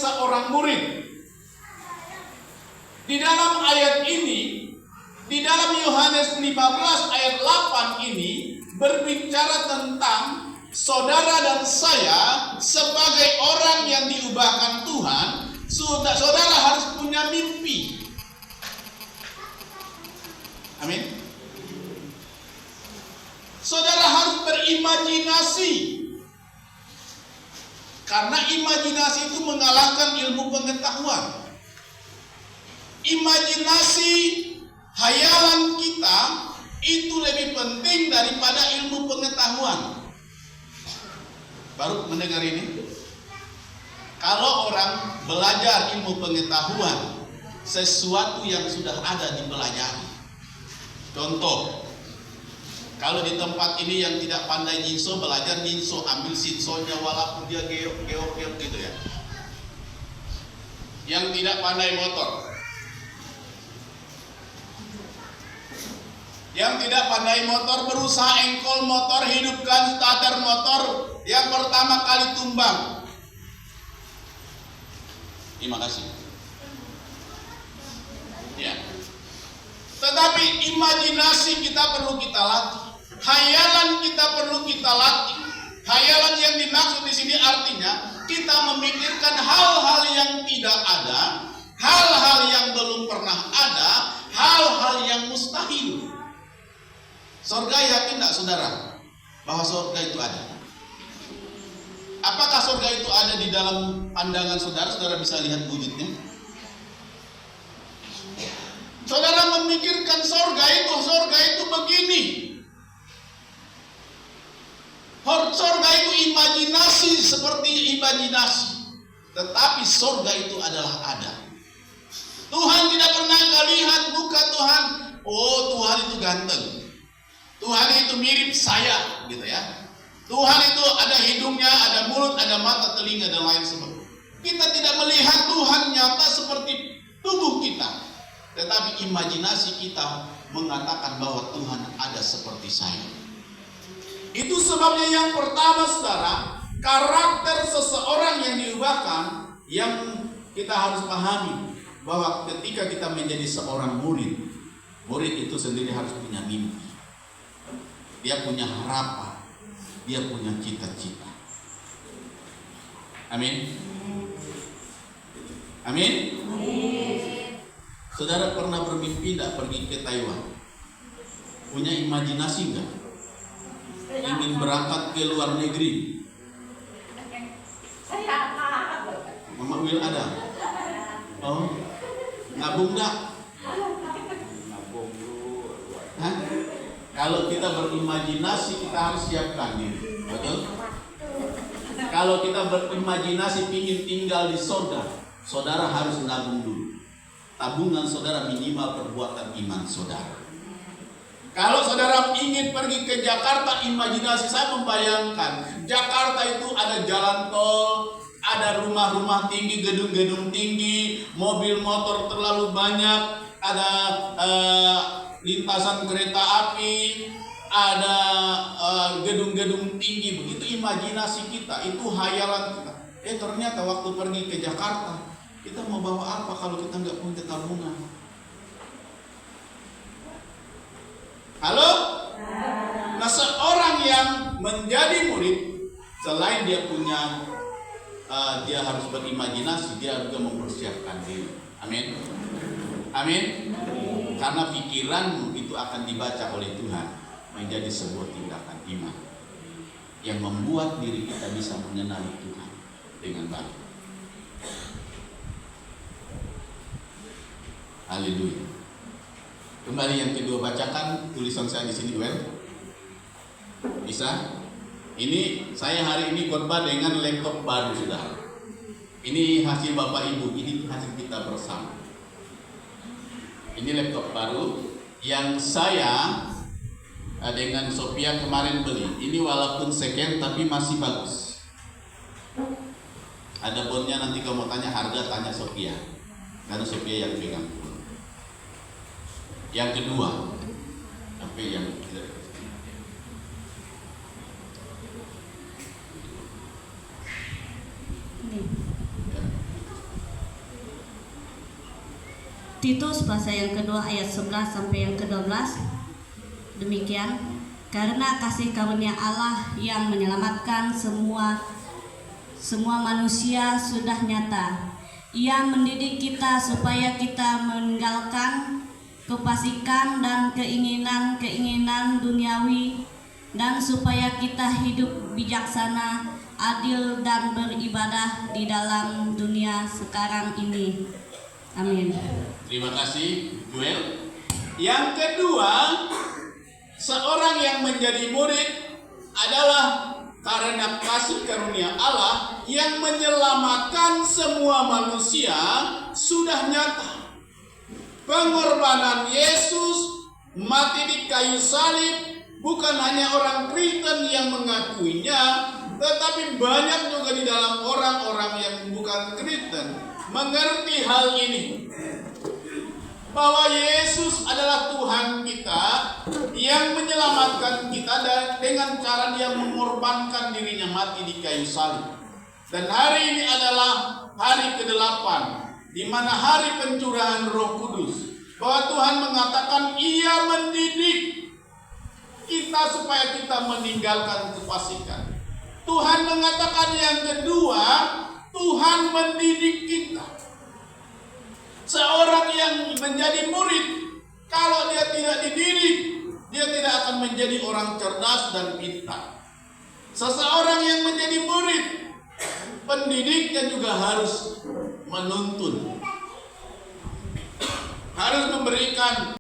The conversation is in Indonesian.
seorang murid. Di dalam ayat ini, di dalam Yohanes 15 ayat 8 ini berbicara tentang saudara dan saya sebagai orang yang diubahkan Tuhan. Saudara harus punya mimpi. Amin. Saudara harus berimajinasi. Karena imajinasi itu mengalahkan ilmu pengetahuan. Imajinasi, hayalan kita itu lebih penting daripada ilmu pengetahuan. Baru mendengar ini? Kalau orang belajar ilmu pengetahuan, sesuatu yang sudah ada dipelajari. Contoh, kalau di tempat ini yang tidak pandai nyinso, belajar nyinso, ambil sinsonya walaupun dia geok gitu ya. Yang tidak pandai motor, berusaha engkol motor, hidupkan starter motor yang pertama kali tumbang. Terima kasih. Ya. Tetapi imajinasi kita perlu kita latih. Hayalan kita perlu kita latih. Hayalan yang dimaksud di sini artinya kita memikirkan hal-hal yang tidak ada, hal-hal yang belum pernah ada, hal-hal yang mustahil. Surga yakin tidak saudara bahwa surga itu ada? Apakah surga itu ada di dalam pandangan saudara? Saudara bisa lihat wujudnya. Saudara memikirkan surga itu begini. Surga itu imajinasi seperti imajinasi. Tetapi surga itu adalah ada. Tuhan tidak pernah lihat muka Tuhan. Oh, Tuhan itu ganteng. Tuhan itu mirip saya, gitu ya. Tuhan itu ada hidungnya, ada mulut, ada mata, telinga, dan lain sebagainya. Kita tidak melihat Tuhan nyata seperti tubuh kita. Tetapi imajinasi kita mengatakan bahwa Tuhan ada seperti saya. Itu sebabnya yang pertama saudara, karakter seseorang yang diubahkan, yang kita harus pahami bahwa ketika kita menjadi seorang murid, murid itu sendiri harus punya mimpi. Dia punya harapan, dia punya cita-cita. Amin. Amin. Saudara pernah bermimpi tidak pergi ke Taiwan? Punya imajinasi enggak? Ingin berangkat ke luar negeri? Mama Wil ada? Oh, nabung enggak? Nabung dulu. Hah? Kalau kita berimajinasi, kita harus siapkan diri, betul? Kalau kita berimajinasi ingin tinggal di surga, saudara harus nabung dulu. Tabungan saudara minimal perbuatan iman saudara. Kalau saudara ingin pergi ke Jakarta, imajinasi saya membayangkan Jakarta itu ada jalan tol, ada rumah-rumah tinggi, gedung-gedung tinggi, mobil motor terlalu banyak, ada lintasan kereta api, ada gedung-gedung tinggi. Begitu imajinasi kita, itu hayalan kita. Ternyata waktu pergi ke Jakarta, kita mau bawa apa kalau kita nggak punya tabungan? Halo? Nah, seorang yang menjadi murid, selain dia punya, dia harus berimajinasi, dia juga mempersiapkan diri. Amin. Amin. Karena pikiranmu itu akan dibaca oleh Tuhan menjadi sebuah tindakan iman yang membuat diri kita bisa mengenali Tuhan dengan baik. Haleluya. Kembali yang kedua, bacakan tulisan saya di sini, Wen. Bisa? Ini saya hari ini khotbah dengan laptop baru, saudara. Ini hasil Bapak Ibu, ini hasil kita bersama. Ini laptop baru yang saya dengan Sophia kemarin beli. Ini walaupun second tapi masih bagus. Ada bonnya, nanti kalau mau tanya harga tanya Sophia, karena Sophia yang pegang. Yang kedua, tapi yang Titus pasal yang kedua ayat 11 sampai yang ke-12. Demikian, karena kasih karunia Allah yang menyelamatkan semua manusia sudah nyata. Ia mendidik kita supaya kita meninggalkan kefasikan dan keinginan-keinginan duniawi, dan supaya kita hidup bijaksana, adil, dan beribadah di dalam dunia sekarang ini. Amin. Terima kasih, Joel. Yang kedua, seorang yang menjadi murid adalah karena kasih karunia Allah yang menyelamatkan semua manusia sudah nyata. Pengorbanan Yesus mati di kayu salib bukan hanya orang Kristen yang mengakuinya, tetapi banyak juga di dalam orang-orang yang bukan Kristen mengerti hal ini, bahwa Yesus adalah Tuhan kita yang menyelamatkan kita dengan cara Dia mengorbankan dirinya mati di kayu salib. Dan hari ini adalah hari ke-8, di mana hari pencurahan Roh Kudus, bahwa Tuhan mengatakan Ia mendidik kita supaya kita meninggalkan kefasikan. Tuhan mengatakan yang kedua, Tuhan mendidik kita. Seorang yang menjadi murid, kalau dia tidak dididik, dia tidak akan menjadi orang cerdas dan pintar. Seseorang yang menjadi murid, pendidiknya juga harus menuntun, harus memberikan